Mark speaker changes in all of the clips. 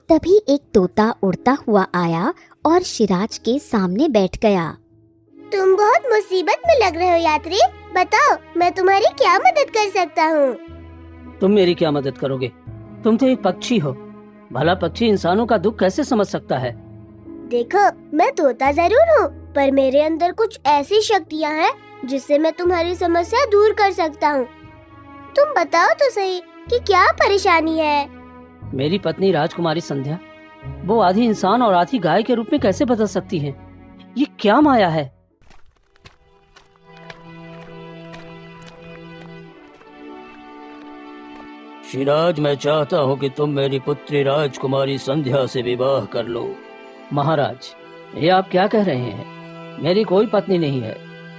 Speaker 1: तभी एक तोता उड़ता हुआ आया और शिराज के सामने बैठ गया।
Speaker 2: तुम बहुत मुसीबत में लग रहे हो यात्री, बताओ मैं तुम्हारी क्या मदद कर सकता हूँ।
Speaker 3: तुम मेरी क्या मदद करोगे? तुम तो एक पक्षी हो। भला पक्षी इंसानों का दुख कैसे समझ सकता है?
Speaker 2: देखो, मैं तोता जरूर हूँ, पर मेरे अंदर कुछ ऐसी शक्तियाँ हैं जिससे मैं तुम्हारी समस्या दूर कर सकता हूँ। तुम बताओ तो सही कि क्या परेशानी है।
Speaker 3: मेरी पत्नी राजकुमारी संध्या, वो आधी इंसान और आधी गाय के रूप में कैसे बदल सकती है? ये क्या माया है? शिराज, मैं चाहता हूँ कि तुम मेरी पुत्री राजकुमारी संध्या से विवाह कर लो। महाराज, ये आप क्या कह रहे हैं? मेरी कोई पत्नी नहीं है।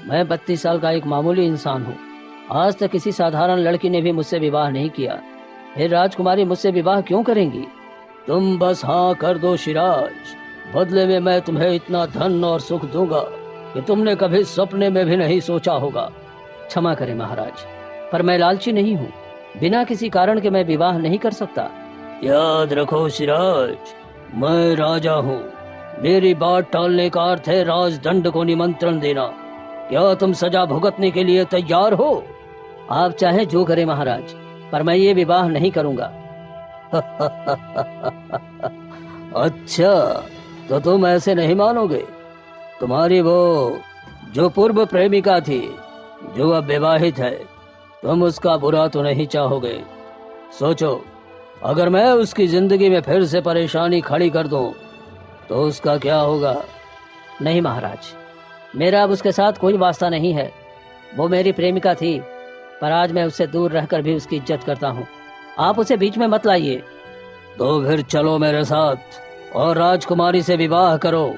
Speaker 3: मैं 32 साल का एक मामूली इंसान हूँ। आज तक किसी साधारण लड़की ने भी मुझसे विवाह नहीं किया। फिर राजकुमारी मुझसे विवाह क्यों करेंगी? तुम बस हाँ कर दो शिराज, बदले में मैं तुम्हें इतना धन और सुख दूंगा कि तुमने कभी सपने में भी नहीं सोचा होगा। क्षमा करें महाराज, पर मैं लालची नहीं हूँ। बिना किसी कारण के मैं विवाह नहीं कर सकता। याद रखो शिराज, मैं राजा हूँ। मेरी बात टालने का अर्थ है राजदंड को निमंत्रण देना। क्या तुम सजा भुगतने के लिए तैयार हो? आप चाहे जो करें महाराज, पर मैं ये विवाह नहीं करूंगा। अच्छा, तो तुम ऐसे नहीं मानोगे? तुम्हारी वो जो पूर्व प्रेमिका थी, जो अब विवाहित है, तुम उसका बुरा तो नहीं चाहोगे? सोचो, अगर मैं उसकी जिंदगी में फिर से परेशानी खड़ी कर दूं, तो उसका क्या होगा? नहीं महाराज, मेरा अब उसके साथ कोई वास्ता नहीं है। वो मेरी प्रेमिका थी, पर आज मैं उससे दूर रहकर भी उसकी इज्जत करता हूँ। आप उसे बीच में मत लाइए। तो फिर चलो मेरे साथ और राजकुमारी से विवाह करो।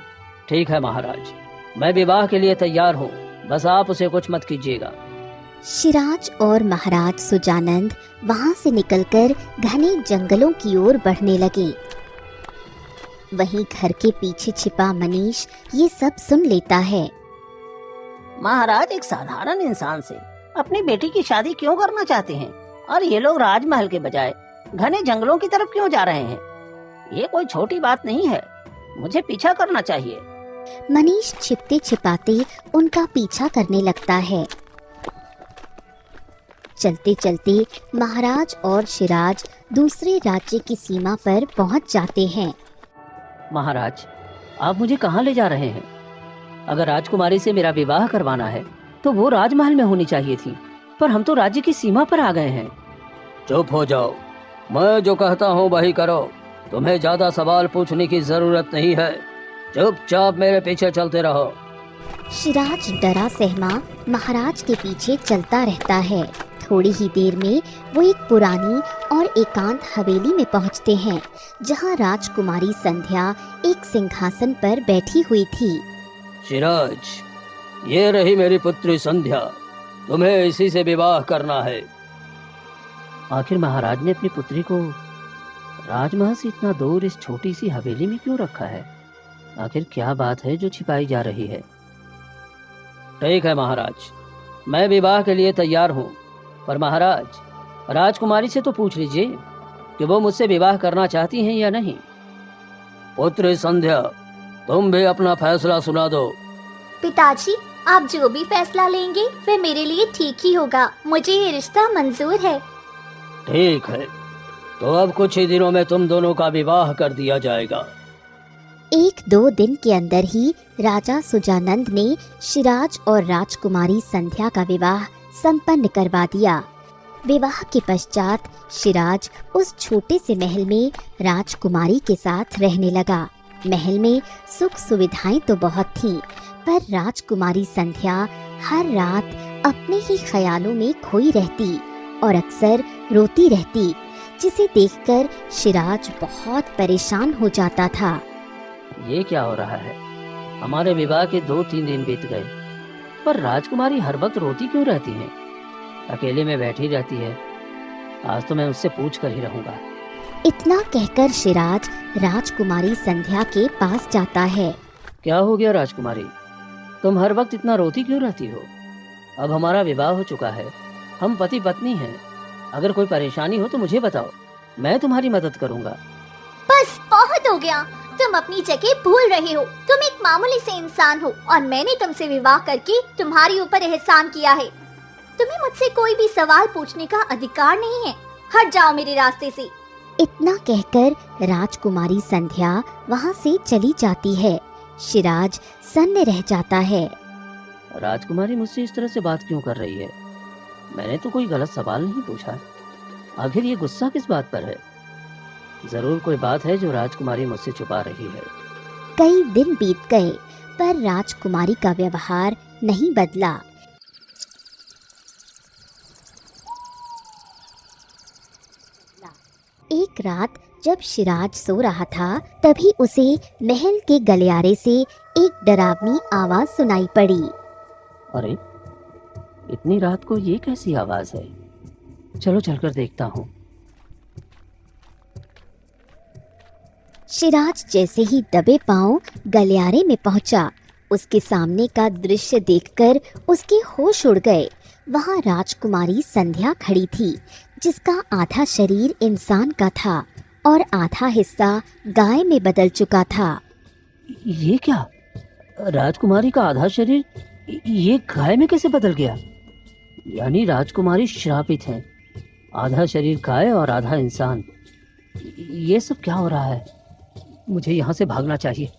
Speaker 3: ठीक है महाराज, मैं विवाह के लिए तैयार हूँ, बस आप उसे कुछ मत कीजिएगा।
Speaker 1: शिराज और महाराज सुजानंद वहां से निकलकर घने जंगलों की ओर बढ़ने लगे। वहीं घर के पीछे छिपा मनीष ये सब सुन लेता है।
Speaker 4: महाराज एक साधारण इंसान से अपनी बेटी की शादी क्यों करना चाहते हैं? और ये लोग राजमहल के बजाय घने जंगलों की तरफ क्यों जा रहे हैं? ये कोई छोटी बात नहीं है, मुझे पीछा करना चाहिए।
Speaker 1: मनीष छिपते छिपाते उनका पीछा करने लगता है। चलते चलते महाराज और शिराज दूसरे राज्य की सीमा पर पहुंच जाते हैं।
Speaker 3: महाराज, आप मुझे कहाँ ले जा रहे हैं? अगर राजकुमारी से मेरा विवाह करवाना है तो वो राजमहल में होनी चाहिए थी, पर हम तो राज्य की सीमा पर आ गए हैं। चुप हो जाओ, मैं जो कहता हूँ वही करो। तुम्हें ज्यादा सवाल पूछने की जरूरत नहीं है। चुपचाप मेरे पीछे चलते रहो।
Speaker 1: शिराज डरा सहमा महाराज के पीछे चलता रहता है। थोड़ी ही देर में वो एक पुरानी और एकांत हवेली में पहुंचते हैं, जहां राजकुमारी संध्या एक सिंहासन पर बैठी हुई थी।
Speaker 3: शिराज, ये रही मेरी पुत्री संध्या, तुम्हें इसी से विवाह करना है। आखिर महाराज ने अपनी पुत्री को राजमहल से इतना दूर इस छोटी सी हवेली में क्यों रखा है? आखिर क्या बात है जो छिपाई जा रही है? ठीक है महाराज, मैं विवाह के लिए तैयार हूँ, पर महाराज, राजकुमारी से तो पूछ लीजिए कि वो मुझसे विवाह करना चाहती हैं या नहीं। पुत्री संध्या, तुम भी अपना फैसला सुना दो।
Speaker 5: पिताजी, आप जो भी फैसला लेंगे वह मेरे लिए ठीक ही होगा। मुझे ये रिश्ता मंजूर है।
Speaker 3: ठीक है, तो अब कुछ ही दिनों में तुम दोनों का विवाह कर दिया जाएगा।
Speaker 1: 1-2 दिन के अंदर ही राजा सुजानंद ने शिराज और राजकुमारी संध्या का विवाह संपन्न करवा दिया। विवाह के पश्चात शिराज उस छोटे से महल में राजकुमारी के साथ रहने लगा। महल में सुख सुविधाएं तो बहुत थीं, पर राजकुमारी संध्या हर रात अपने ही ख्यालों में खोई रहती और अक्सर रोती रहती, जिसे देखकर शिराज बहुत परेशान हो जाता था।
Speaker 3: ये क्या हो रहा है? हमारे विवाह के 2-3 दिन बीत गए, पर राजकुमारी हर वक्त रोती क्यों रहती है? अकेले में बैठी रहती है। आज तो मैं उससे पूछ कर ही रहूंगा।
Speaker 1: इतना कहकर शिराज राजकुमारी संध्या के पास जाता है।
Speaker 3: क्या हो गया राजकुमारी, तुम हर वक्त इतना रोती क्यों रहती हो? अब हमारा विवाह हो चुका है, हम पति पत्नी हैं। अगर कोई परेशानी हो तो मुझे बताओ, मैं तुम्हारी मदद करूंगा।
Speaker 5: बस बहुत हो गया? तुम अपनी जगह भूल रहे हो। तुम एक मामूली से इंसान हो और मैंने तुमसे विवाह करके तुम्हारे ऊपर एहसान किया है। तुम्हें मुझसे कोई भी सवाल पूछने का अधिकार नहीं है। हट जाओ मेरे रास्ते से।
Speaker 1: इतना कहकर राजकुमारी संध्या वहाँ से चली जाती है। शिराज सन्न रह जाता है।
Speaker 3: राजकुमारी मुझसे इस तरह से बात क्यों कर रही है? मैंने तो कोई गलत सवाल नहीं पूछा। आखिर ये गुस्सा किस बात पर है? जरूर कोई बात है जो राजकुमारी मुझसे छुपा रही है।
Speaker 1: कई दिन बीत गए पर राजकुमारी का व्यवहार नहीं बदला। एक रात जब शिराज सो रहा था तभी उसे महल के गलियारे से एक डरावनी आवाज सुनाई पड़ी।
Speaker 3: अरे, इतनी रात को ये कैसी आवाज है? चलो चलकर देखता हूँ।
Speaker 1: शिराज जैसे ही दबे पांव गलियारे में पहुंचा, उसके सामने का दृश्य देखकर उसके होश उड़ गए। वहां राजकुमारी संध्या खड़ी थी, जिसका आधा शरीर इंसान का था और आधा हिस्सा गाय में बदल चुका था।
Speaker 3: ये क्या? राजकुमारी का आधा शरीर ये गाय में कैसे बदल गया? यानी राजकुमारी श्रापित है। आधा शरीर गाय और आधा इंसान। ये सब क्या हो रहा है? मुझे यहाँ से भागना चाहिए।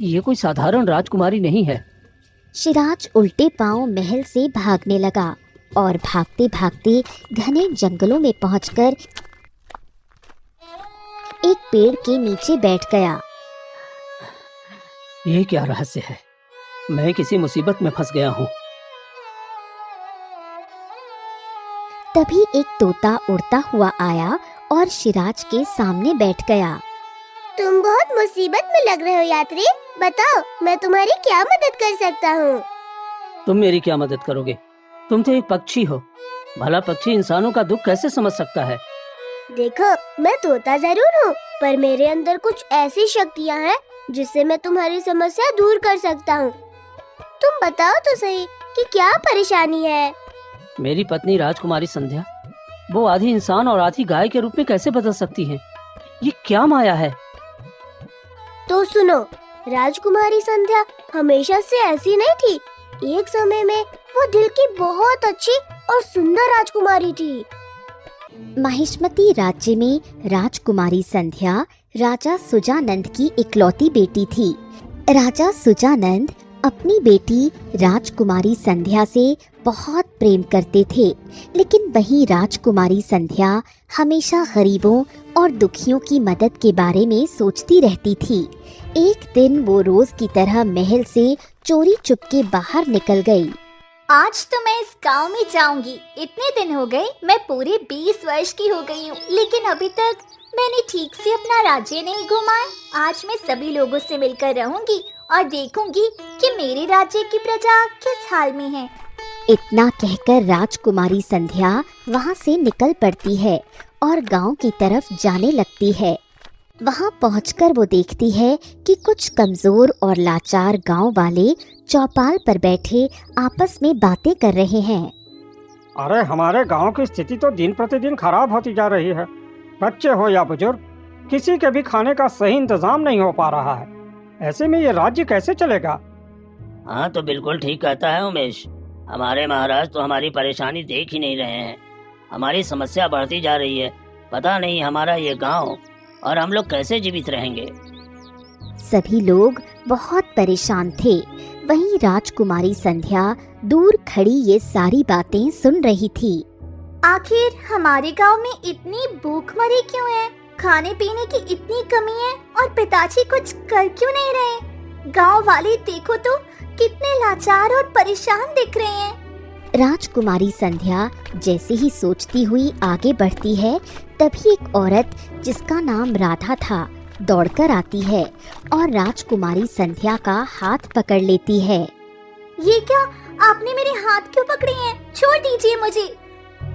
Speaker 3: ये कोई साधारण राजकुमारी नहीं है।
Speaker 1: शिराज उल्टे पांव महल से भागने लगा और भागते भागते घने जंगलों में पहुंचकर एक पेड़ के नीचे बैठ गया।
Speaker 3: ये क्या रहस्य है? मैं किसी मुसीबत में फंस गया हूँ।
Speaker 1: तभी एक तोता उड़ता हुआ आया और शिराज के सामने बैठ गया।
Speaker 2: तुम बहुत मुसीबत में लग रहे हो यात्री। बताओ, मैं तुम्हारी क्या मदद कर सकता हूँ?
Speaker 3: तुम मेरी क्या मदद करोगे? तुम तो एक पक्षी हो। भला पक्षी इंसानों का दुख कैसे समझ सकता है?
Speaker 2: देखो, मैं तोता जरूर हूँ, पर मेरे अंदर कुछ ऐसी शक्तियाँ हैं जिससे मैं तुम्हारी समस्या दूर कर सकता हूँ। तुम बताओ तो सही कि क्या परेशानी है?
Speaker 3: मेरी पत्नी राजकुमारी संध्या, वो आधी इंसान और आधी गाय के रूप में कैसे बदल सकती है? ये क्या माया है?
Speaker 2: तो सुनो, राजकुमारी संध्या हमेशा से ऐसी नहीं थी। एक समय में वो दिल की बहुत अच्छी और सुंदर राजकुमारी थी।
Speaker 1: माहिष्मती राज्य में राजकुमारी संध्या राजा सुजानंद की इकलौती बेटी थी। राजा सुजानंद अपनी बेटी राजकुमारी संध्या से बहुत प्रेम करते थे, लेकिन वही राजकुमारी संध्या हमेशा गरीबों और दुखियों की मदद के बारे में सोचती रहती थी। एक दिन वो रोज की तरह महल से चोरी चुपके बाहर निकल गई।
Speaker 5: आज तो मैं इस गांव में जाऊंगी। इतने दिन हो गए, मैं पूरे 20 वर्ष की हो गई हूँ, लेकिन अभी तक मैंने ठीक से अपना राज्य नहीं घुमाया। आज मैं सभी लोगों से मिलकर रहूंगी और देखूंगी कि मेरे राज्य की प्रजा किस हाल में है।
Speaker 1: इतना कहकर राजकुमारी संध्या वहां से निकल पड़ती है और गांव की तरफ जाने लगती है। वहां पहुंचकर वो देखती है कि कुछ कमजोर और लाचार गांव वाले चौपाल पर बैठे आपस में बातें कर रहे हैं।
Speaker 6: अरे, हमारे गांव की स्थिति तो दिन प्रतिदिन खराब होती जा रही है। बच्चे हो या बुजुर्ग, किसी के भी खाने का सही इंतजाम नहीं हो पा रहा है। ऐसे में ये राज्य कैसे चलेगा?
Speaker 4: हाँ, तो बिल्कुल ठीक कहता है उमेश। हमारे महाराज तो हमारी परेशानी देख ही नहीं रहे हैं। हमारी समस्या बढ़ती जा रही है। पता नहीं हमारा ये गांव और हम लोग कैसे जीवित रहेंगे।
Speaker 1: सभी लोग बहुत परेशान थे। वहीं राजकुमारी संध्या दूर खड़ी ये सारी बातें सुन रही थी।
Speaker 5: आखिर हमारे गांव में इतनी भूखमरी क्यों है? खाने पीने की इतनी कमी है और पिताजी कुछ कर क्यों नहीं रहे? गांव वाले देखो तो कितने लाचार और परेशान दिख रहे हैं।
Speaker 1: राजकुमारी संध्या जैसे ही सोचती हुई आगे बढ़ती है, तभी एक औरत जिसका नाम राधा था दौड़कर आती है और राजकुमारी संध्या का हाथ पकड़ लेती है।
Speaker 5: ये क्या? आपने मेरे हाथ क्यों पकड़े हैं? छोड़ दीजिए मुझे।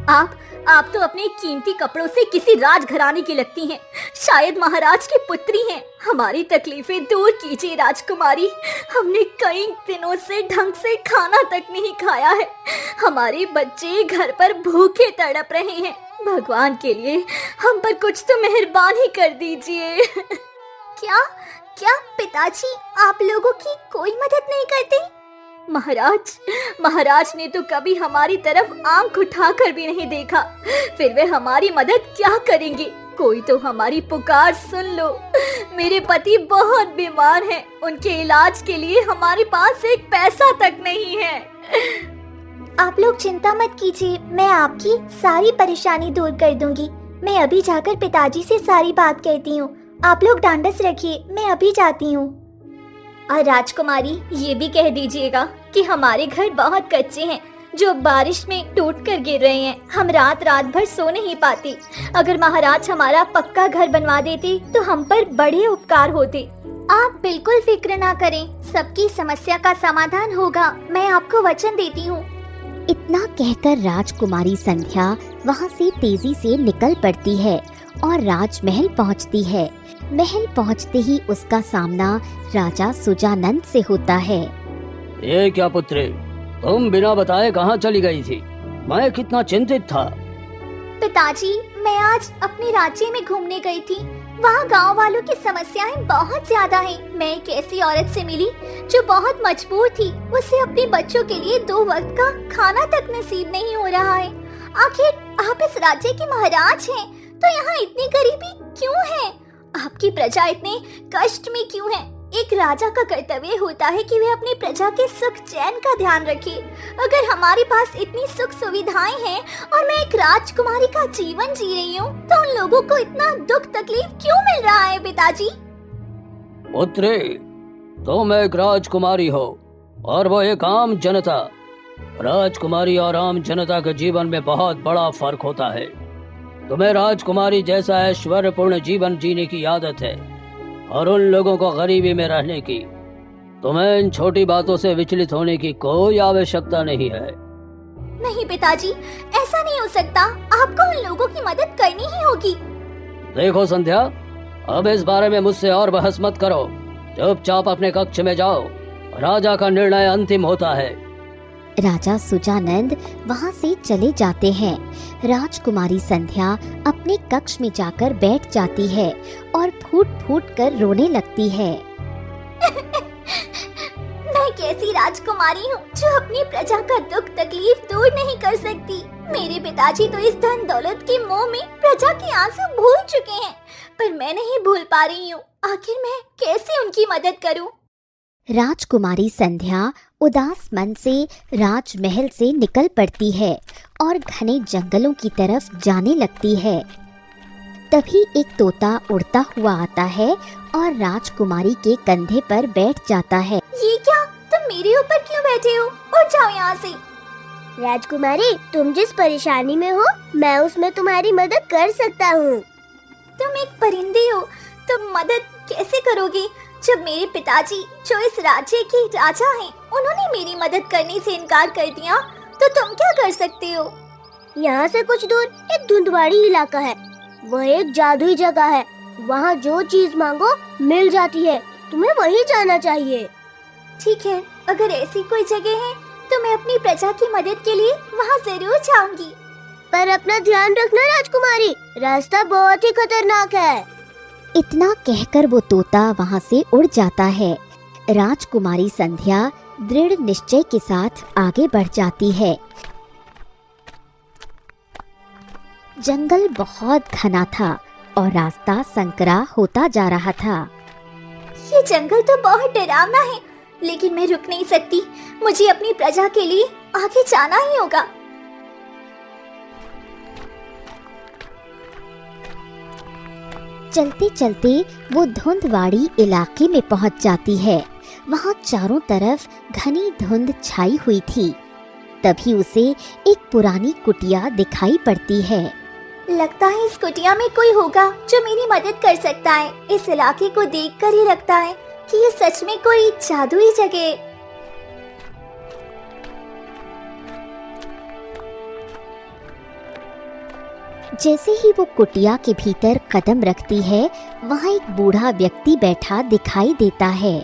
Speaker 5: आप तो अपने कीमती कपड़ों से किसी राजघराने की लगती हैं। शायद महाराज की पुत्री हैं। हमारी तकलीफें दूर कीजिए राजकुमारी। हमने कई दिनों से ढंग से खाना तक नहीं खाया है। हमारे बच्चे घर पर भूखे तड़प रहे हैं। भगवान के लिए हम पर कुछ तो मेहरबानी कर दीजिए। क्या क्या पिताजी आप लोगों की कोई मदद नहीं करते? महाराज ने तो कभी हमारी तरफ आंख उठाकर भी नहीं देखा, फिर वे हमारी मदद क्या करेंगे? कोई तो हमारी पुकार सुन लो। मेरे पति बहुत बीमार हैं, उनके इलाज के लिए हमारे पास एक पैसा तक नहीं है।
Speaker 2: आप लोग चिंता मत कीजिए, मैं आपकी सारी परेशानी दूर कर दूंगी। मैं अभी जाकर पिताजी से सारी बात कहती हूँ। आप लोग ढांढस रखिए, मैं अभी जाती हूँ।
Speaker 5: और राजकुमारी ये भी कह दीजिएगा कि हमारे घर बहुत कच्चे हैं, जो बारिश में टूट कर गिर रहे हैं। हम रात भर सो नहीं पाते। अगर महाराज हमारा पक्का घर बनवा देते तो हम पर बड़े उपकार होते।
Speaker 2: आप बिल्कुल फिक्र ना करें, सबकी समस्या का समाधान होगा, मैं आपको वचन देती हूँ।
Speaker 1: इतना कहकर राजकुमारी संध्या वहाँ से तेजी से निकल पड़ती है और राजमहल पहुँचती है। महल पहुँचते ही उसका सामना राजा सुजानंद से होता है।
Speaker 3: ये क्या पुत्री, तुम बिना बताए कहाँ चली गई थी? मैं कितना चिंतित था।
Speaker 2: पिताजी, मैं आज अपने राज्य में घूमने गई थी। वहाँ गांव वालों की समस्याएं बहुत ज्यादा हैं। मैं एक ऐसी औरत से मिली जो बहुत मजबूर थी। उसे अपने बच्चों के लिए 2 वक्त का खाना तक नसीब नहीं हो रहा है। आखिर आप इस राज्य के महाराज हैं, तो यहाँ इतनी गरीबी क्यों है? आपकी प्रजा इतने कष्ट में क्यों है? एक राजा का कर्तव्य होता है कि वे अपनी प्रजा के सुख चैन का ध्यान रखे। अगर हमारे पास इतनी सुख सुविधाएं हैं और मैं एक राजकुमारी का जीवन जी रही हूँ, तो उन लोगों को इतना दुख तकलीफ क्यों मिल रहा है पिताजी?
Speaker 3: पुत्री, तुम एक राजकुमारी हो और वो एक आम जनता। राजकुमारी और आम जनता के जीवन में बहुत बड़ा फर्क होता है। तुम्हें राजकुमारी जैसा ऐश्वर्यपूर्ण जीवन जीने की आदत है और उन लोगों को गरीबी में रहने की। तुम्हें इन छोटी बातों से विचलित होने की कोई आवश्यकता नहीं है।
Speaker 2: नहीं पिताजी, ऐसा नहीं हो सकता। आपको उन लोगों की मदद करनी ही होगी।
Speaker 3: देखो संध्या, अब इस बारे में मुझसे और बहस मत करो। चुपचाप अपने कक्ष में जाओ, राजा का निर्णय अंतिम होता है।
Speaker 1: राजा सुजानंद वहाँ से चले जाते हैं। राजकुमारी संध्या अपने कक्ष में जाकर बैठ जाती है और फूट फूट कर रोने लगती है।
Speaker 2: मैं कैसी राजकुमारी हूँ जो अपनी प्रजा का दुख तकलीफ दूर नहीं कर सकती। मेरे पिताजी तो इस धन दौलत के मोह में प्रजा के आंसू भूल चुके हैं, पर मैं नहीं भूल पा रही हूँ। आखिर मैं कैसे उनकी मदद करूँ?
Speaker 1: राजकुमारी संध्या उदास मन से राजमहल से निकल पड़ती है और घने जंगलों की तरफ जाने लगती है। तभी एक तोता उड़ता हुआ आता है और राजकुमारी के कंधे पर बैठ जाता है।
Speaker 2: ये क्या, तुम मेरे ऊपर क्यों बैठे हो? उठ जाओ यहाँ से।
Speaker 7: राजकुमारी, तुम जिस परेशानी में हो, मैं उसमें तुम्हारी मदद कर सकता हूँ।
Speaker 2: तुम एक परिंदे हो, तुम मदद कैसे करोगे? जब मेरे पिताजी जो इस राज्य के राजा हैं, उन्होंने मेरी मदद करने से इनकार कर दिया, तो तुम क्या कर सकते हो?
Speaker 7: यहाँ से कुछ दूर एक धुंधवाड़ी इलाका है। वह एक जादुई जगह है। वहाँ जो चीज मांगो मिल जाती है। तुम्हें वहीं जाना चाहिए।
Speaker 2: ठीक है, अगर ऐसी कोई जगह है तो मैं अपनी प्रजा की मदद के लिए वहाँ जरूर जाऊंगी।
Speaker 7: पर अपना ध्यान रखना राजकुमारी, रास्ता बहुत ही खतरनाक है।
Speaker 1: इतना कहकर वो तोता वहाँ से उड़ जाता है। राजकुमारी संध्या दृढ़ निश्चय के साथ आगे बढ़ जाती है। जंगल बहुत घना था और रास्ता संकरा होता जा रहा था।
Speaker 2: ये जंगल तो बहुत डरावना है, लेकिन मैं रुक नहीं सकती। मुझे अपनी प्रजा के लिए आगे जाना ही होगा।
Speaker 1: चलते चलते वो धुंधवाड़ी इलाके में पहुंच जाती है। वहां चारों तरफ घनी धुंध छाई हुई थी। तभी उसे एक पुरानी कुटिया दिखाई पड़ती है।
Speaker 2: लगता है इस कुटिया में कोई होगा जो मेरी मदद कर सकता है। इस इलाके को देखकर ही लगता है कि ये सच में कोई जादुई जगह है।
Speaker 1: जैसे ही वो कुटिया के भीतर कदम रखती है, वहाँ एक बूढ़ा व्यक्ति बैठा दिखाई देता है।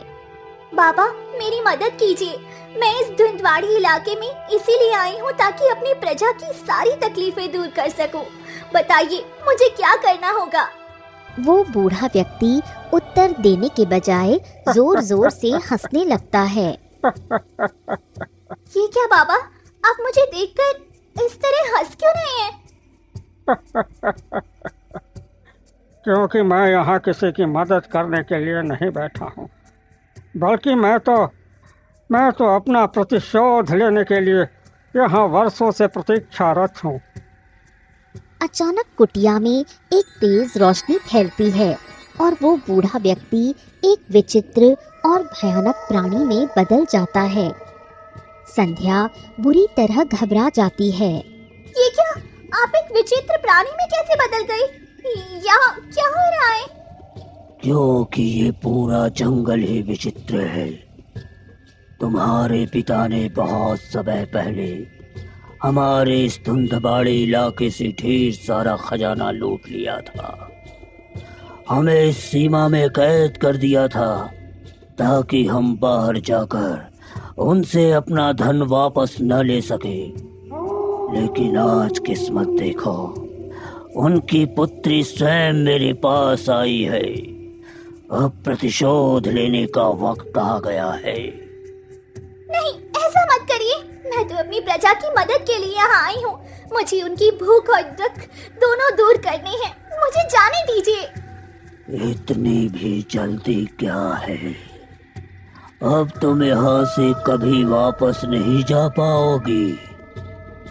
Speaker 2: बाबा, मेरी मदद कीजिए। मैं इस धुंधवाड़ी इलाके में इसीलिए आई हूँ ताकि अपनी प्रजा की सारी तकलीफें दूर कर सकूं। बताइए, मुझे क्या करना होगा?
Speaker 1: वो बूढ़ा व्यक्ति उत्तर देने के बजाय जोर जोर से हंसने लगता है।
Speaker 5: ये क्या बाबा, आप मुझे देखकर इस तरह हंस क्यों रहे हैं?
Speaker 6: क्योंकि मैं यहाँ किसी की मदद करने के लिए नहीं बैठा हूँ, बल्कि मैं तो अपना प्रतिशोध लेने के लिए यहाँ वर्षों से प्रतीक्षारत हूँ।
Speaker 1: अचानक कुटिया में एक तेज रोशनी फैलती है और वो बूढ़ा व्यक्ति एक विचित्र और भयानक प्राणी में बदल जाता है। संध्या बुरी तरह घबरा जाती है।
Speaker 5: ये क्या, आप एक विचित्र प्राणी में कैसे बदल गई? यहाँ क्या हो रहा है?
Speaker 3: क्योंकि ये पूरा जंगल ही विचित्र है। तुम्हारे पिता ने बहुत समय पहले हमारे इस धुंधबाड़े इलाके से ढेर सारा खजाना लूट लिया था। हमें इस सीमा में कैद कर दिया था ताकि हम बाहर जाकर उनसे अपना धन वापस न ले सके। लेकिन आज किस्मत देखो, उनकी पुत्री स्वयं मेरे पास आई है। अब प्रतिशोध लेने का वक्त आ गया है।
Speaker 5: नहीं, ऐसा मत करिए। मैं तो अपनी प्रजा की मदद के लिए यहाँ आई हूँ। मुझे उनकी भूख और दुख दोनों दूर करने हैं। मुझे जाने दीजिए।
Speaker 3: इतनी भी जल्दी क्या है? अब तुम यहाँ से कभी वापस नहीं जा पाओगी।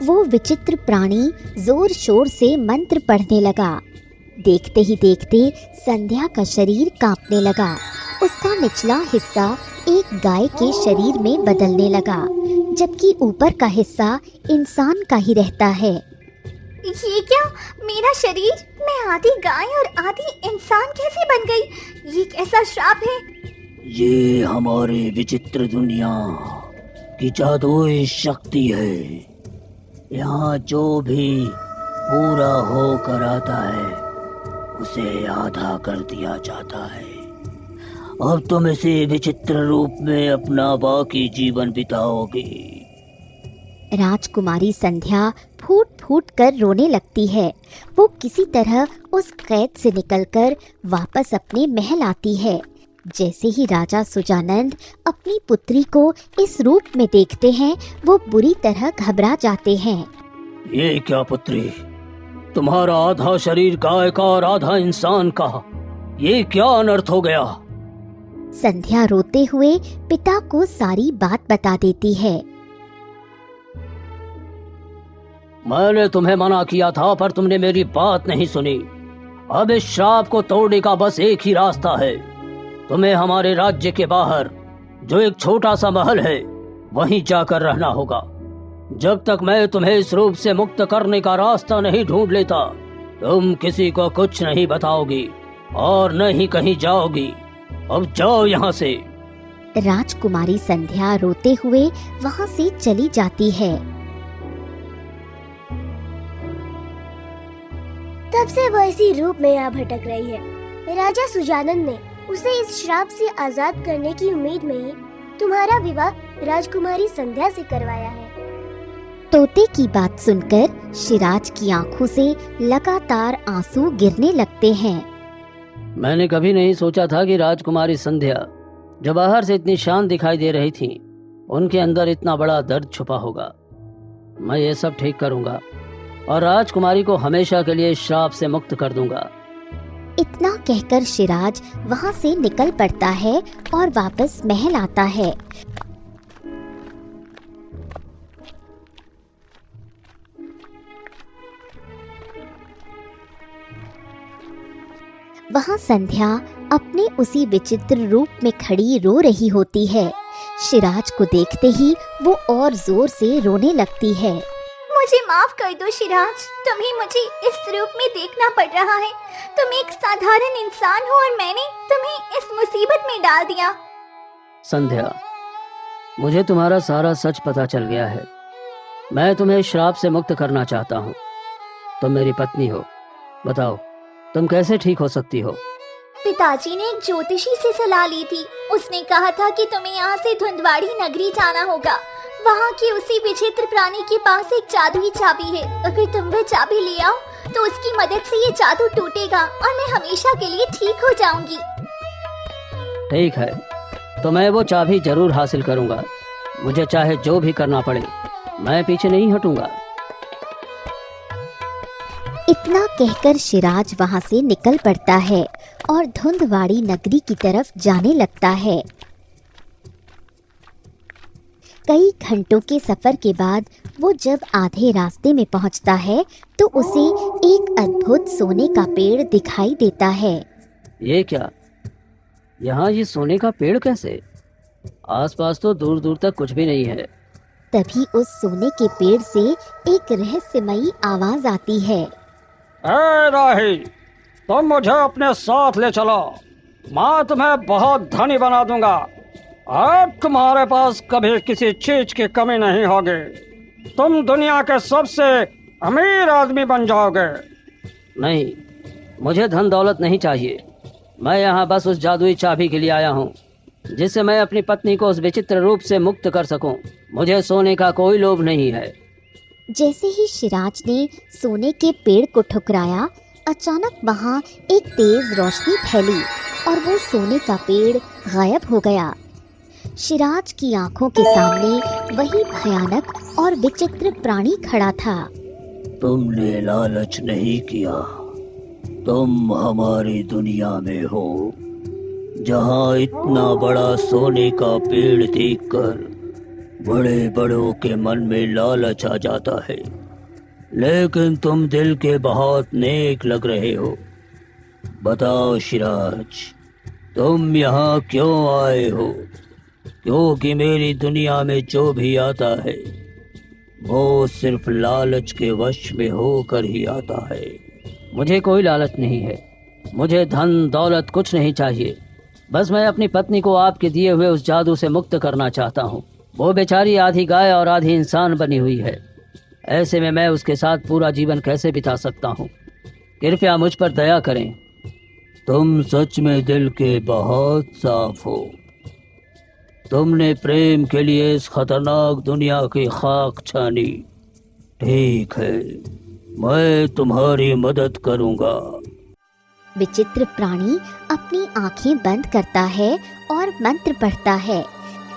Speaker 1: वो विचित्र प्राणी जोर शोर से मंत्र पढ़ने लगा। देखते ही देखते संध्या का शरीर कांपने लगा। उसका निचला हिस्सा एक गाय के शरीर में बदलने लगा, जबकि ऊपर का हिस्सा इंसान का ही रहता है।
Speaker 5: ये क्या, मेरा शरीर, मैं आधी गाय और आधी इंसान कैसे बन गई? ये कैसा श्राप है?
Speaker 3: ये हमारे विचित्र दुनिया की जादुई शक्ति है। यहाँ जो भी पूरा होकर आता है उसे आधा कर दिया जाता है। अब तुम इसी विचित्र रूप में अपना बाकी जीवन बिताओगी।
Speaker 1: राजकुमारी संध्या फूट फूट कर रोने लगती है। वो किसी तरह उस कैद से निकलकर वापस अपने महल आती है। जैसे ही राजा सुजानंद अपनी पुत्री को इस रूप में देखते हैं, वो बुरी तरह घबरा जाते हैं।
Speaker 3: ये क्या पुत्री, तुम्हारा आधा शरीर गाय का और आधा इंसान का, ये क्या अनर्थ हो गया?
Speaker 1: संध्या रोते हुए पिता को सारी बात बता देती है।
Speaker 3: मैंने तुम्हें मना किया था, पर तुमने मेरी बात नहीं सुनी। अब इस श्राप को तोड़ने का बस एक ही रास्ता है। तुम्हें हमारे राज्य के बाहर जो एक छोटा सा महल है, वहीं जाकर रहना होगा। जब तक मैं तुम्हें इस रूप से मुक्त करने का रास्ता नहीं ढूंढ लेता, तुम किसी को कुछ नहीं बताओगी और न ही कहीं जाओगी। अब जाओ यहाँ से।
Speaker 1: राजकुमारी संध्या रोते हुए वहाँ से चली जाती है।
Speaker 2: तब से वो इसी रूप में यहाँ भटक रही है। राजा सुजानंद ने उसे इस श्राप से आजाद करने की उम्मीद में ही तुम्हारा विवाह राजकुमारी संध्या से करवाया है।
Speaker 1: तोते की बात सुनकर शिराज की आंखों से लगातार आंसू गिरने लगते हैं।
Speaker 3: मैंने कभी नहीं सोचा था कि राजकुमारी संध्या, जो बाहर से इतनी शांत दिखाई दे रही थी, उनके अंदर इतना बड़ा दर्द छुपा होगा। मैं ये सब ठीक करूंगा और राजकुमारी को हमेशा के लिए श्राप से मुक्त कर दूंगा।
Speaker 1: इतना कहकर शिराज वहाँ से निकल पड़ता है और वापस महल आता है। वहाँ संध्या अपने उसी विचित्र रूप में खड़ी रो रही होती है। शिराज को देखते ही वो और जोर से रोने लगती है।
Speaker 5: मुझे माफ कर दो शिराज, तुम्हें मुझे इस रूप में देखना पड़ रहा है। तुम एक साधारण इंसान हो और मैंने तुम्हें इस मुसीबत में डाल दिया।
Speaker 3: संध्या, मुझे तुम्हारा सारा सच पता चल गया है। मैं तुम्हें श्राप से मुक्त करना चाहता हूँ। तुम मेरी पत्नी हो, बताओ तुम कैसे ठीक हो सकती हो?
Speaker 5: पिताजी ने एक ज्योतिषी से सलाह ली थी। उसने कहा था कि तुम्हें यहाँ से धुंधवाड़ी नगरी जाना होगा। वहाँ के उसी विचित्र प्राणी के पास एक जादुई चाबी है। अगर तुम वह चाबी ले आओ तो उसकी मदद से ये जादू टूटेगा और मैं हमेशा के लिए ठीक हो जाऊंगी।
Speaker 3: ठीक है, तो मैं वो चाबी जरूर हासिल करूंगा। मुझे चाहे जो भी करना पड़े, मैं पीछे नहीं हटूंगा।
Speaker 1: इतना कहकर सिराज वहां से निकल पड़ता है और धुंधवाड़ी नगरी की तरफ जाने लगता है। कई घंटों के सफर के बाद वो जब आधे रास्ते में पहुंचता है तो उसे एक अद्भुत सोने का पेड़ दिखाई देता है।
Speaker 3: ये क्या? यहाँ ये सोने का पेड़ कैसे? आसपास तो दूर दूर तक कुछ भी नहीं है।
Speaker 1: तभी उस सोने के पेड़ से एक रहस्यमयी आवाज आती है।
Speaker 6: ए राही, तुम मुझे अपने साथ ले चलो, मैं तुम्हें बहुत धनी बना दूंगा। अब तुम्हारे पास कभी किसी चीज की कमी नहीं होगी। तुम दुनिया के सबसे अमीर आदमी बन जाओगे।
Speaker 3: नहीं, मुझे धन दौलत नहीं चाहिए। मैं यहाँ बस उस जादुई चाबी के लिए आया हूँ, जिससे मैं अपनी पत्नी को उस विचित्र रूप से मुक्त कर सकूं। मुझे सोने का कोई लोभ नहीं है।
Speaker 1: जैसे ही सिराज ने सोने के पेड़ को ठुकराया, अचानक वहाँ एक तेज रोशनी फैली और वो सोने का पेड़ गायब हो गया। सिराज की आंखों के सामने वही भयानक और विचित्र प्राणी खड़ा था।
Speaker 3: तुमने लालच नहीं किया। तुम हमारी दुनिया में हो, जहाँ इतना बड़ा सोने का पेड़ देखकर बड़े बड़ों के मन में लालच आ जाता है। लेकिन तुम दिल के बहुत नेक लग रहे हो। बताओ सिराज, तुम यहाँ क्यों आए हो? क्योंकि मेरी दुनिया में जो भी आता है वो सिर्फ लालच के वश में होकर ही आता है। मुझे कोई लालच नहीं है। मुझे धन दौलत कुछ नहीं चाहिए। बस मैं अपनी पत्नी को आपके दिए हुए उस जादू से मुक्त करना चाहता हूँ। वो बेचारी आधी गाय और आधी इंसान बनी हुई है। ऐसे में मैं उसके साथ पूरा जीवन कैसे बिता सकता हूँ? कृपया मुझ पर दया करें। तुम सच में दिल के बहुत साफ हो। तुमने प्रेम के लिए इस खतरनाक दुनिया की खाक छानी। ठीक है, मैं तुम्हारी मदद करूँगा।
Speaker 1: विचित्र प्राणी अपनी आंखें बंद करता है और मंत्र पढ़ता है।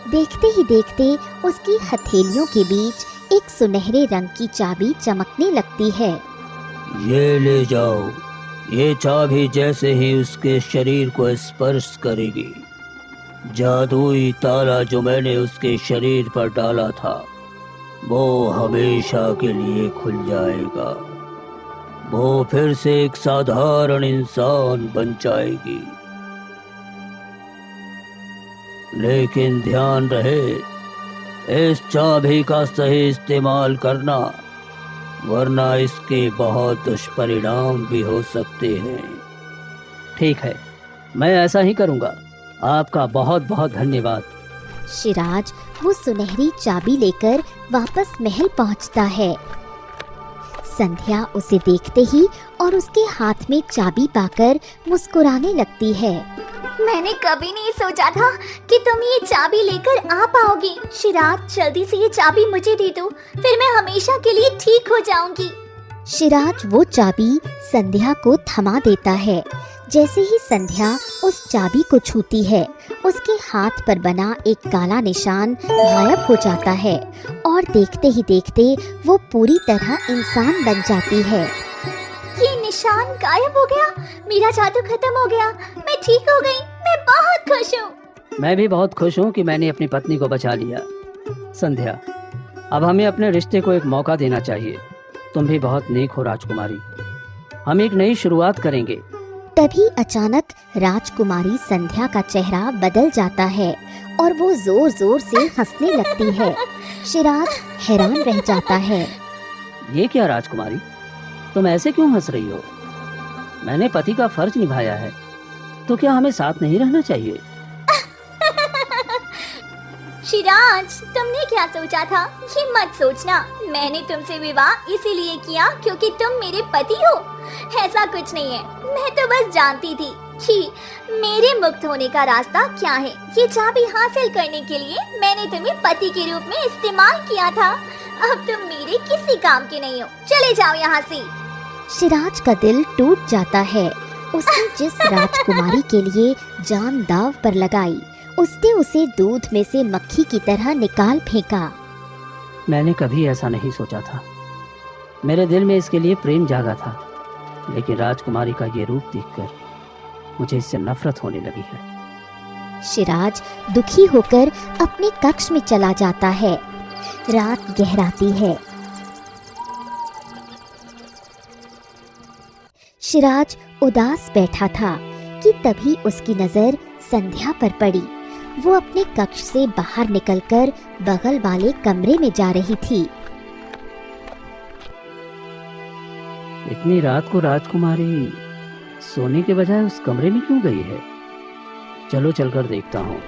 Speaker 1: देखते ही देखते उसकी हथेलियों के बीच एक सुनहरे रंग की चाबी चमकने लगती है।
Speaker 3: ये ले जाओ। ये चाबी जैसे ही उसके शरीर को स्पर्श करेगी, जादुई ताला जो मैंने उसके शरीर पर डाला था वो हमेशा के लिए खुल जाएगा। वो फिर से एक साधारण इंसान बन जाएगी। लेकिन ध्यान रहे, इस चाबी का सही इस्तेमाल करना, वरना इसके बहुत दुष्परिणाम भी हो सकते हैं। ठीक है, मैं ऐसा ही करूँगा। आपका बहुत बहुत धन्यवाद।
Speaker 1: सिराज वो सुनहरी चाबी लेकर वापस महल पहुंचता है। संध्या उसे देखते ही और उसके हाथ में चाबी पाकर मुस्कुराने लगती है।
Speaker 5: मैंने कभी नहीं सोचा था कि तुम ये चाबी लेकर आ पाओगी। सिराज, जल्दी से ये चाबी मुझे दे दो, फिर मैं हमेशा के लिए ठीक हो जाऊंगी।
Speaker 1: सिराज वो चाबी संध्या को थमा देता है। जैसे ही संध्या उस चाबी को छूती है, उसके हाथ पर बना एक काला निशान गायब हो जाता है और देखते ही देखते वो पूरी तरह इंसान बन जाती है।
Speaker 5: ये निशान गायब हो गया, मेरा जादू खत्म हो गया, मैं ठीक हो गई, मैं बहुत खुश हूँ।
Speaker 3: मैं भी बहुत खुश हूँ कि मैंने अपनी पत्नी को बचा लिया। संध्या, अब हमें अपने रिश्ते को एक मौका देना चाहिए। तुम भी बहुत नेक हो राजकुमारी। हम एक नई शुरुआत करेंगे।
Speaker 1: तभी अचानक राजकुमारी संध्या का चेहरा बदल जाता है और वो जोर जोर से हंसने लगती है। सिराज हैरान रह जाता है।
Speaker 3: ये क्या राजकुमारी, तुम ऐसे क्यों हंस रही हो? मैंने पति का फर्ज निभाया है, तो क्या हमें साथ नहीं रहना चाहिए?
Speaker 5: सिराज, तुमने क्या सोचा था ये मत सोचना। मैंने तुमसे विवाह इसीलिए किया क्योंकि तुम मेरे पति हो। ऐसा कुछ नहीं है, मैं तो बस जानती थी कि मेरे मुक्त होने का रास्ता क्या है। ये चाबी हासिल करने के लिए मैंने तुम्हें पति के रूप में इस्तेमाल किया था। अब तुम मेरे किसी काम के नहीं हो, चले जाओ यहाँ से।
Speaker 1: सिराज का दिल टूट जाता है उसने जिस राजकुमारी के लिए जान दांव पर लगाई, उसने उसे दूध में से मक्खी की तरह निकाल फेंका।
Speaker 3: मैंने कभी ऐसा नहीं सोचा था। मेरे दिल में इसके लिए प्रेम जागा था, लेकिन राजकुमारी का ये रूप देखकर मुझे इससे नफरत होने लगी है।
Speaker 1: शिराज दुखी होकर अपने कक्ष में चला जाता है। रात गहराती है। शिराज उदास बैठा था कि तभी उसकी नजर संध्या पर पड़ी। वो अपने कक्ष से बाहर निकलकर बगल वाले कमरे में जा रही थी।
Speaker 3: इतनी रात को राजकुमारी सोने के बजाय उस कमरे में क्यों गई है? चलो चलकर देखता हूँ।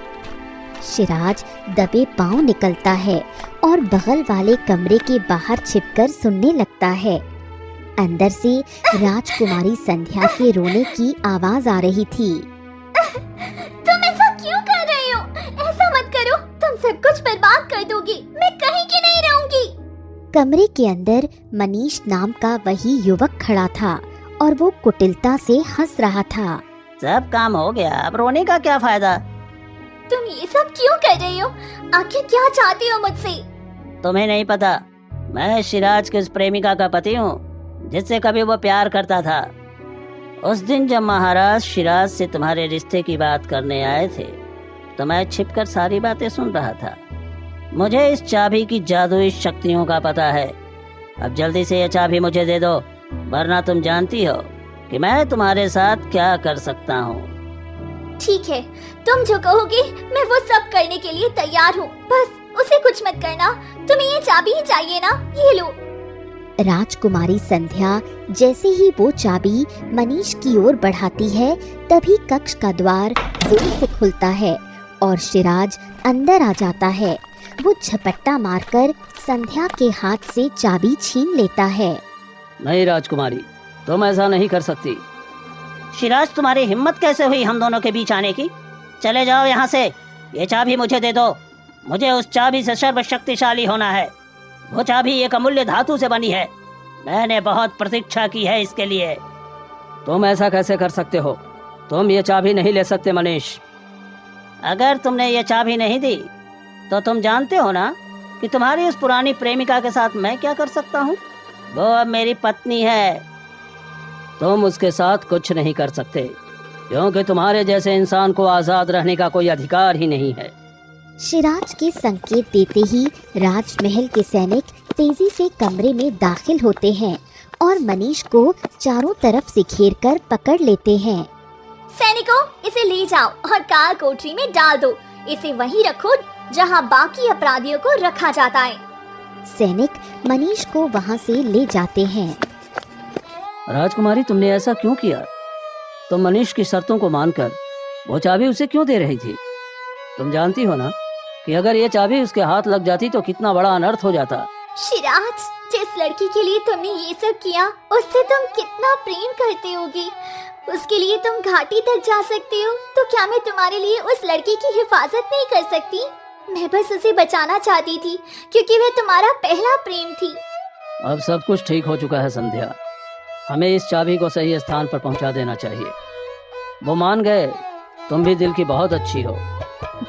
Speaker 1: शिराज दबे पांव निकलता है और बगल वाले कमरे के बाहर छिपकर सुनने लगता है। अंदर से राजकुमारी संध्या के रोने की आवाज आ रही थी।
Speaker 5: तुम ऐसा क्यों कर रहे हो? ऐसा मत करो, तुम सब कुछ बर्बाद कर दोगी। मैं कहीं की नहीं रहूंगी।
Speaker 1: कमरे के अंदर मनीष नाम का वही युवक खड़ा था और वो कुटिलता से हंस रहा था।
Speaker 4: सब काम हो गया, अब रोने का क्या फायदा?
Speaker 5: तुम ये सब क्यों कर रहे हो? आखिर क्या चाहते हो मुझसे?
Speaker 4: तुम्हें नहीं पता, मैं शिराज की उस प्रेमिका का पति हूँ जिससे कभी वो प्यार करता था। उस दिन जब महाराज शिराज से तुम्हारे रिश्ते की बात करने आए थे तो मैं छिपकर सारी बातें सुन रहा था। मुझे इस चाबी की जादुई शक्तियों का पता है। अब जल्दी से ये चाबी मुझे दे दो, वरना तुम जानती हो कि मैं तुम्हारे साथ क्या कर सकता हूँ।
Speaker 5: ठीक है, तुम जो कहोगे मैं वो सब करने के लिए तैयार हूँ। बस उसे कुछ मत करना। तुम्हें ये चाबी ही चाहिए ना? ये लो।
Speaker 1: राजकुमारी संध्या जैसे ही वो चाबी मनीष की ओर बढ़ाती है, तभी कक्ष का द्वार जोर से खुलता है और शिराज अंदर आ जाता है। वो झपट्टा मारकर संध्या के हाथ से चाबी छीन लेता है।
Speaker 3: नहीं राजकुमारी, तुम ऐसा नहीं कर सकती।
Speaker 4: शिराज, तुम्हारी हिम्मत कैसे हुई हम दोनों के बीच आने की? चले जाओ यहाँ से। ये चाबी मुझे दे दो। मुझे उस चाबी से सर्वशक्तिशाली होना है। वो चाबी एक अमूल्य धातु से बनी है। मैंने बहुत प्रतीक्षा की है इसके लिए।
Speaker 3: तुम ऐसा कैसे कर सकते हो? तुम ये चाबी नहीं ले सकते मनीष।
Speaker 4: अगर तुमने ये चाबी नहीं दी तो तुम जानते हो ना कि तुम्हारी उस पुरानी प्रेमिका के साथ मैं क्या कर सकता हूँ। वो अब मेरी पत्नी है।
Speaker 3: तुम उसके साथ कुछ नहीं कर सकते, क्योंकि तुम्हारे जैसे इंसान को आजाद रहने का कोई अधिकार ही नहीं है।
Speaker 1: शिराज के संकेत देते ही राजमहल के सैनिक तेजी से कमरे में दाखिल होते हैं और मनीष को चारों तरफ से घेरकर पकड़ लेते हैं।
Speaker 5: सैनिकों, इसे ले जाओ और काल कोठरी में डाल दो। इसे वहीं रखो जहां बाकी अपराधियों को रखा जाता है।
Speaker 1: सैनिक मनीष को वहां से ले जाते हैं।
Speaker 3: राजकुमारी, तुमने ऐसा क्यों किया? तुम मनीष की शर्तों को मानकर वो चाबी उसे क्यों दे रही थी? तुम जानती हो ना कि अगर ये चाबी उसके हाथ लग जाती तो कितना बड़ा अनर्थ हो जाता।
Speaker 5: शिराज, जिस लड़की के लिए तुमने ये सब किया उससे तुम कितना प्रेम करते होगे। उसके लिए तुम घाटी तक जा सकते हो, तो क्या मैं तुम्हारे लिए उस लड़की की हिफाजत नहीं कर सकती? मैं बस उसे बचाना चाहती थी क्योंकि वह तुम्हारा पहला प्रेम थी।
Speaker 3: अब सब कुछ ठीक हो चुका है संध्या। हमें इस चाबी को सही स्थान पर पहुंचा देना चाहिए। वो मान गए। तुम भी दिल की बहुत अच्छी हो।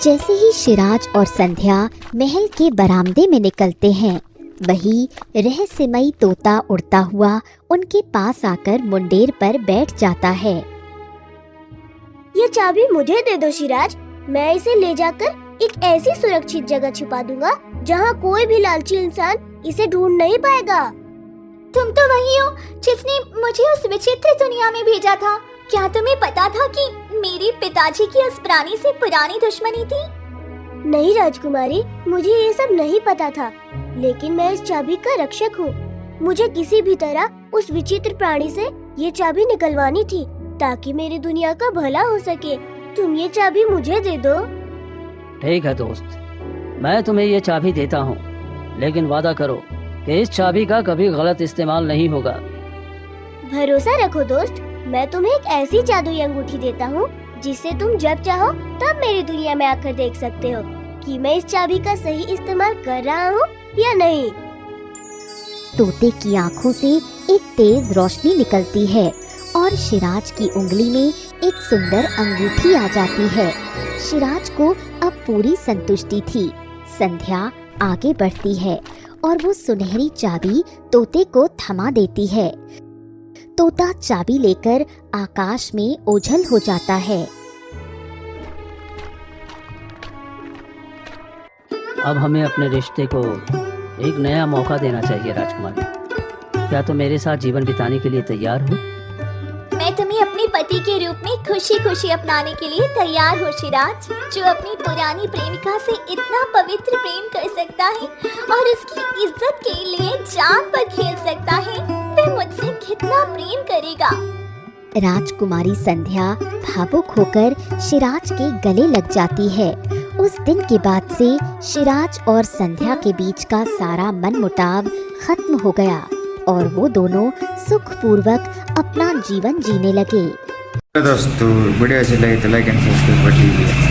Speaker 1: जैसे ही शिराज और संध्या महल के बरामदे में निकलते हैं, वही रहस्यमयी तोता उड़ता हुआ उनके पास आकर मुंडेर पर बैठ जाता है।
Speaker 2: ये चाबी मुझे दे दो शिराज। मैं इसे ले जाकर एक ऐसी सुरक्षित जगह छुपा दूंगा जहाँ कोई भी लालची इंसान इसे ढूंढ नहीं पाएगा।
Speaker 5: तुम तो वही हो जिसने मुझे उस विचित्र दुनिया में भेजा था। क्या तुम्हें पता था कि मेरे पिताजी की उस प्राणी से पुरानी दुश्मनी थी?
Speaker 2: नहीं राजकुमारी, मुझे ये सब नहीं पता था, लेकिन मैं इस चाबी का रक्षक हूँ। मुझे किसी भी तरह उस विचित्र प्राणी से ये चाबी निकलवानी थी ताकि मेरी दुनिया का भला हो सके। तुम ये चाबी मुझे दे दो।
Speaker 3: ठीक है दोस्त, मैं तुम्हें ये चाबी देता हूँ, लेकिन वादा करो कि इस चाबी का कभी गलत इस्तेमाल नहीं होगा।
Speaker 2: भरोसा रखो दोस्त, मैं तुम्हें एक ऐसी जादुई अंगूठी देता हूँ जिससे तुम जब चाहो तब मेरी दुनिया में आकर देख सकते हो कि मैं इस चाबी का सही इस्तेमाल कर रहा हूँ या नहीं।
Speaker 1: तोते की आंखों से एक तेज रोशनी निकलती है और शिराज की उंगली में एक सुंदर अंगूठी आ जाती है। शिराज को अब पूरी संतुष्टि थी। संध्या आगे बढ़ती है और वो सुनहरी चाबी तोते को थमा देती है। तोता चाबी लेकर आकाश में ओझल हो जाता है।
Speaker 3: अब हमें अपने रिश्ते को एक नया मौका देना चाहिए राजकुमारी। क्या तुम मेरे साथ जीवन बिताने के लिए तैयार हो?
Speaker 5: मैं तुम्हें अपने पति के रूप में खुशी खुशी अपनाने के लिए तैयार हूँ शिराज। जो अपनी पुरानी प्रेमिका से इतना पवित्र प्रेम कर सकता है और उसकी इज्जत के लिए जान पर खेल सकता है, वह मुझसे कितना प्रेम करेगा।
Speaker 1: राजकुमारी संध्या भावुक होकर शिराज के गले लग जाती है। उस दिन के बाद से शिराज और संध्या के बीच का सारा मनमुटाव खत्म हो गया और वो दोनों सुखपूर्वक अपना जीवन जीने लगे।
Speaker 8: दोस्तों वीडियो अच्छी लगी तो लाइक एंड सब्सक्राइब कर दीजिए।